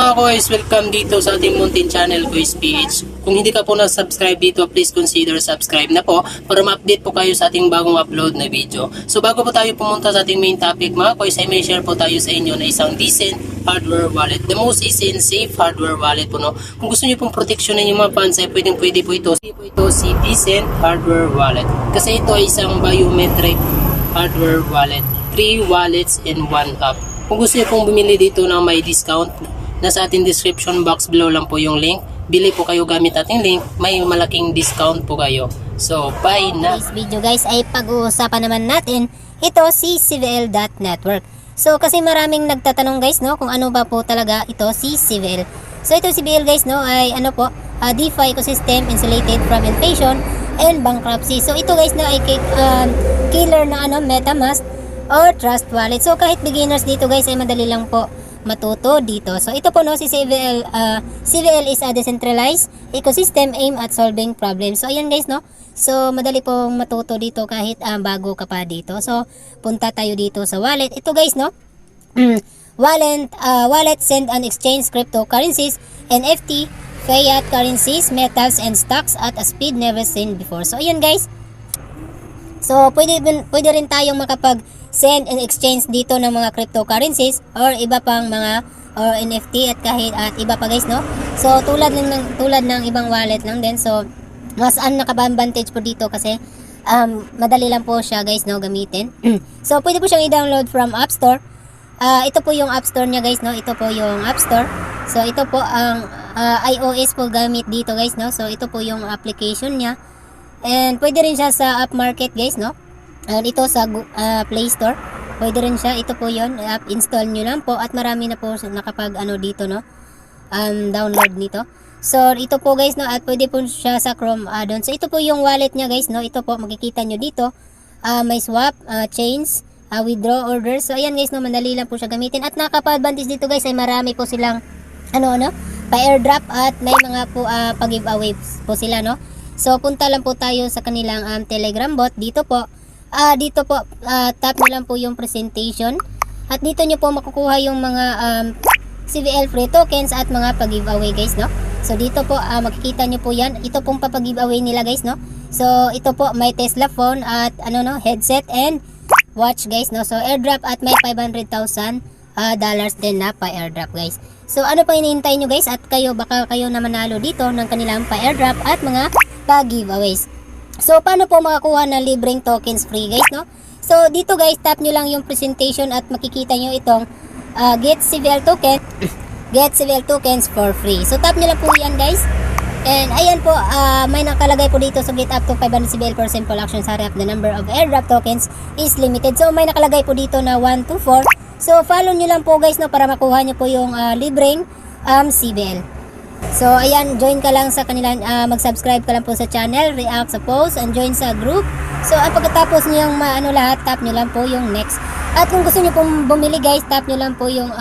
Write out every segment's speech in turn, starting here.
mga guys, welcome dito sa ating Mountain Channel, Guys PH. Kung hindi ka po na-subscribe dito, please consider subscribe na po para ma-update po kayo sa ating bagong upload na video. So bago po tayo pumunta sa ating main topic mga guys, ay may share po tayo sa inyo na isang decent hardware wallet. The most easy and safe hardware wallet po, no? Kung gusto niyo pong proteksyonin yung mga funds, ay pwede po ito. Si decent hardware wallet. Kasi ito ay isang biometric hardware wallet. 3 wallets in 1 app. Kung gusto niyo pong bumili dito ng may discount, nasa ating description box below lang po yung link. Bili po kayo gamit ating link, may malaking discount po kayo. So, bye na! This video guys ay pag-uusapan naman natin ito si CVL.network. So, kasi maraming nagtatanong guys, no, kung ano ba po talaga ito si CVL. So, ito si CVL guys, no, ay ano po, DeFi ecosystem insulated from inflation and bankruptcy. So, ito guys, no, ay killer na MetaMask or Trust Wallet. So, kahit beginners dito guys ay madali lang po matuto dito. So ito po, no, si CVL. CVL is a decentralized ecosystem aimed at solving problems. So ayan guys, no. So madali pong matuto dito kahit bago ka pa dito. So punta tayo dito sa wallet. Ito guys, no. Wallet send and exchange cryptocurrencies, NFT, fiat currencies, metals and stocks at a speed never seen before. So ayan guys. So pwede rin tayong makapag-send and exchange dito ng mga cryptocurrencies or iba pang mga or NFT at kahit at iba pa guys, no. So tulad ng ibang wallet lang din. So mas nakaka-advantage po dito kasi madali lang po siya guys, no, gamitin. So pwede po siyang i-download from App Store. Ito po yung App Store niya guys, no. Ito po yung App Store. So ito po ang iOS po gamit dito guys, no. So ito po yung application niya. And pwede rin siya sa App Market guys, no. And ito sa Play Store. Pwede rin siya. Ito po yon. Install nyo lang po. At marami na po nakapag dito, no. Download nito. So ito po guys, no. At pwede po siya sa Chrome add-on. So ito po yung wallet niya guys, no. Ito po makikita nyo dito. May swap, chains, withdraw orders. So ayan guys, no. Madali lang po siya gamitin. At nakapa-advantage dito guys ay marami po silang pa-airdrop at may mga po pag-giveaway po sila, no. So punta lang po tayo sa kanilang Telegram bot. Dito po tap nyo lang po yung presentation. At dito nyo po makukuha yung mga CVL free tokens at mga pag-giveaway guys, no. So dito po makikita nyo po yan. Ito pong pa-giveaway nila guys, no. So ito po may Tesla phone at headset and watch guys, no. So airdrop at may 500,000 dollars din na pa-airdrop guys. So ano pa hinihintay nyo guys, at baka kayo na manalo dito ng kanilang pa-airdrop at mga pa-giveaways. So paano po makakuha ng libreng tokens free guys, no? So dito guys, tap nyo lang yung presentation at makikita nyo itong get CVL tokens for free. So tap nyo lang po yan guys. And ayan po, may nakalagay po dito so get up to 500 CVL per simple actions. Hurry up, the number of airdrop tokens is limited. So may nakalagay po dito na 1 to 4. So follow nyo lang po guys, no, para makuha nyo po yung libreng CVL. So ayan, join ka lang sa kanilang, mag-subscribe ka lang po sa channel, react sa post, and join sa group. So ang pagkatapos nyo yung lahat, tap nyo lang po yung next. At kung gusto nyo pong bumili guys, tap nyo lang po yung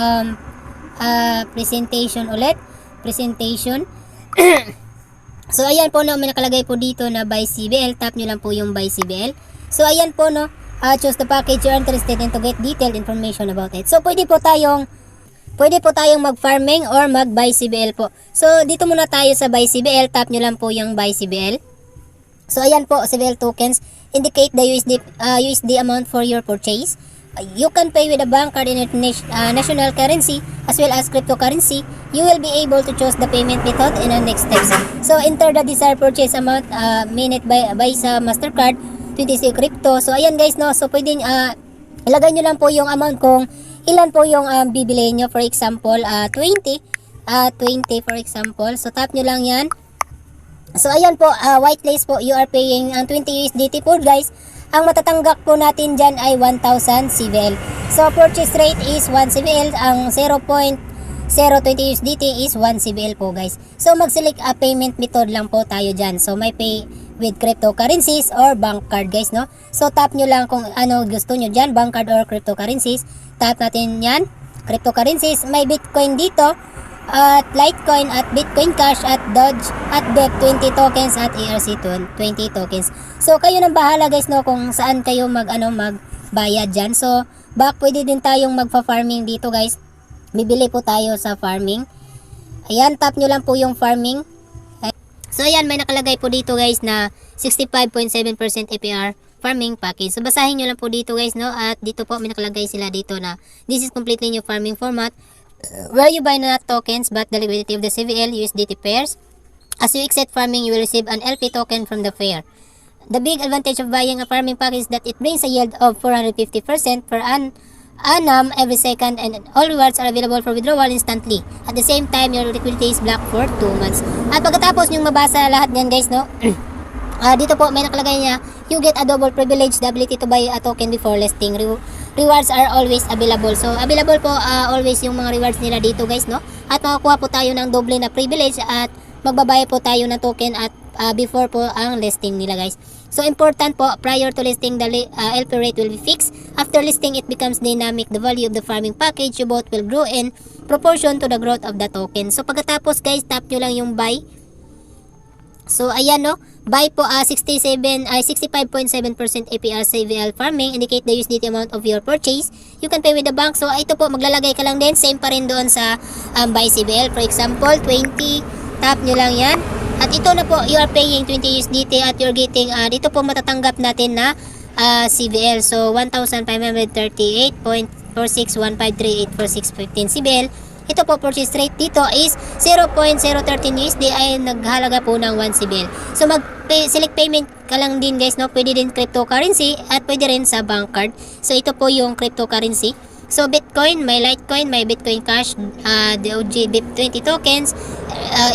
presentation ulit. Presentation. So ayan po, no, may nakalagay po dito na buy CVL. Tap nyo lang po yung buy CVL. So ayan po, no, choose the package you're interested in to get detailed information about it. So pwede po tayong mag-farming or mag-buy CVL po. So dito muna tayo sa buy CVL. Tap nyo lang po yung buy CVL. So ayan po, CVL tokens indicate the USD amount for your purchase. You can pay with a bank card in national currency as well as cryptocurrency. You will be able to choose the payment method in the next steps. So enter the desired purchase amount minute by sa Mastercard 20 crypto. So ayan guys, no. So pwedeng ilagay nyo lang po yung amount kung ilan po yung bibili nyo. For example, 20 for example. So tap nyo lang yan. So ayan po, whitelist po, you are paying 20 USDT po guys. Ang matatanggap po natin dyan ay 1,000 CVL. So purchase rate is 1 CVL. Ang 0.020 USDT is 1 CVL po guys. So mag-select a payment method lang po tayo dyan. So may pay with cryptocurrencies or bank card guys, no. So tap nyo lang kung ano gusto nyo dyan, bank card or cryptocurrencies. Tap natin yan, cryptocurrencies. May Bitcoin dito at Litecoin at Bitcoin Cash at Doge at BEP 20 tokens at ERC 20 tokens. So kayo nang bahala guys, no, kung saan kayo magbayad dyan. So pwede din tayong magfa-farming dito guys. Bibili po tayo sa farming. Ayan, tap nyo lang po yung farming. So ayan, may nakalagay po dito guys na 65.7% APR farming package. So basahin nyo lang po dito guys, no? At dito po may nakalagay sila dito na this is completely new farming format where you buy not tokens but the liquidity of the CVL USDT pairs. As you exit farming, you will receive an LP token from the fair. The big advantage of buying a farming package is that it brings a yield of 450% per annum every second, and all rewards are available for withdrawal instantly. At the same time, your liquidity is blocked for 2 months. At pagkatapos nyong mabasa lahat yan guys, no? Dito po may nakalagay niya, you get a double privilege, the ability to buy a token before listing. Rewards are always available. So available po always yung mga rewards nila dito guys, no? At makakuha po tayo ng doble na privilege at magbabay po tayo ng token at before po ang listing nila guys. So important po, prior to listing the LP rate will be fixed. After listing, it becomes dynamic. The value of the farming package you bought will grow in proportion to the growth of the token. So pagkatapos guys, tap nyo lang yung buy. So ayan, no, buy po 65.7% APR CVL farming, indicate the USDT amount of your purchase. You can pay with the bank. So ito po, maglalagay ka lang din, same pa rin doon sa buy CVL. For example, 20, tap nyo lang yan. At ito na po, you are paying 20 USDT at you're getting, dito po matatanggap natin na CVL. So 1,538.4615384615 CVL. Ito po, purchase rate dito is 0.013 USD ay naghalaga po ng 1 CVL. So select payment ka lang din guys, no? Pwede din cryptocurrency at pwede rin sa bank card. So ito po yung cryptocurrency. So Bitcoin, may Litecoin, may Bitcoin Cash, DOG BIP20 tokens,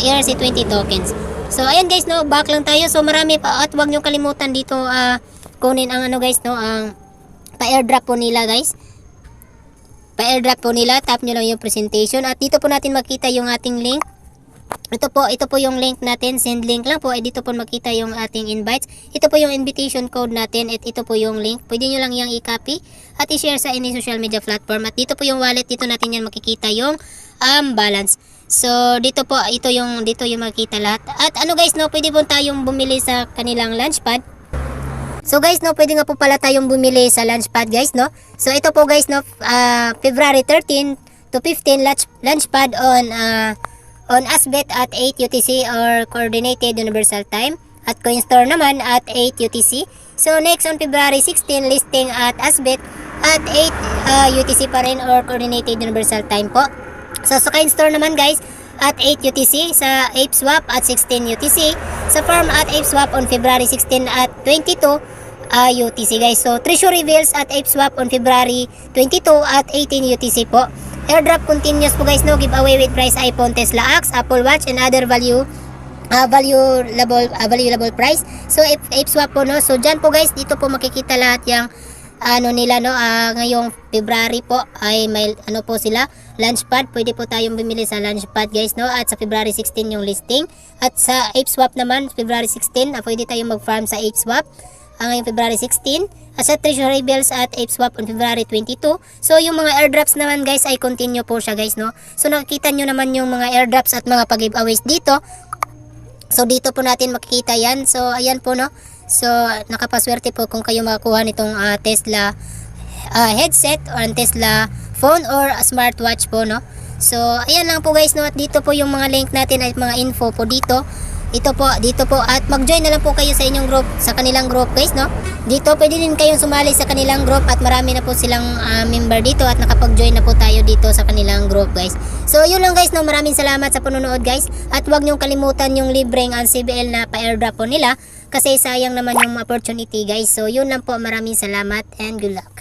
ERC20 tokens. So ayan guys, no, back lang tayo. So marami pa at wag niyo kalimutan dito kunin ang ano guys, no, ang pa-airdrop po nila guys. Pa-airdrop po nila, tap nyo lang yung presentation at dito po natin makita yung ating link. Ito po yung link natin, send link lang po. Dito po makita yung ating invites. Ito po yung invitation code natin at ito po yung link. Pwede nyo lang yung i-copy at i-share sa any social media platform. At dito po yung wallet, dito natin yan makikita yung balance. So dito po, dito yung makikita lahat. At ano guys, no, pwede po tayong bumili sa kanilang launchpad. So guys, no, pwede nga po pala tayong bumili sa launchpad guys, no. So ito po guys, no, February 13 to 15 launchpad on Asbet at 8 UTC or Coordinated Universal Time. At Coinstore naman at 8 UTC. So next on February 16, listing at Asbet at 8 UTC pa rin or Coordinated Universal Time po. So sa Coinstore naman guys, at 8 UTC, sa ApeSwap at 16 UTC, sa Firm at ApeSwap on February 16 at 22 UTC guys. So Treasury Bills at ApeSwap on February 22 at 18 UTC po. Airdrop continuous po guys, no, giveaway with prize iPhone, Tesla Axe, Apple Watch and other valuable price. So ApeSwap po, no. So dyan po guys, dito po makikita lahat yung nila, no, ngayong February po ay may ano po sila, launchpad. Pwede po tayong bumili sa launchpad guys, no. At sa February 16 yung listing. At sa ApeSwap naman, February 16, pwede tayong mag-farm sa ApeSwap ngayong February 16. At sa Treasury Bills at ApeSwap on February 22. So yung mga airdrops naman guys ay continue po siya guys, no. So nakikita nyo naman yung mga airdrops at mga pag-giveaways dito. So dito po natin makikita yan. So ayan po, no. So nakapaswerte po kung kayo makakuha nitong Tesla headset or Tesla phone or smartwatch po, no. So ayan lang po guys, no. At dito po yung mga link natin at mga info po dito. Dito po at mag-join na lang po kayo sa inyong group, sa kanilang group guys, no. Dito pwede din kayong sumali sa kanilang group at marami na po silang member dito at nakapag-join na po tayo dito sa kanilang group guys. So yun lang guys, no. Maraming salamat sa panonood guys. At huwag niyong kalimutan yung libreng CBL na pa-airdrop po nila kasi sayang naman yung opportunity guys. So yun lang po, maraming salamat and good luck.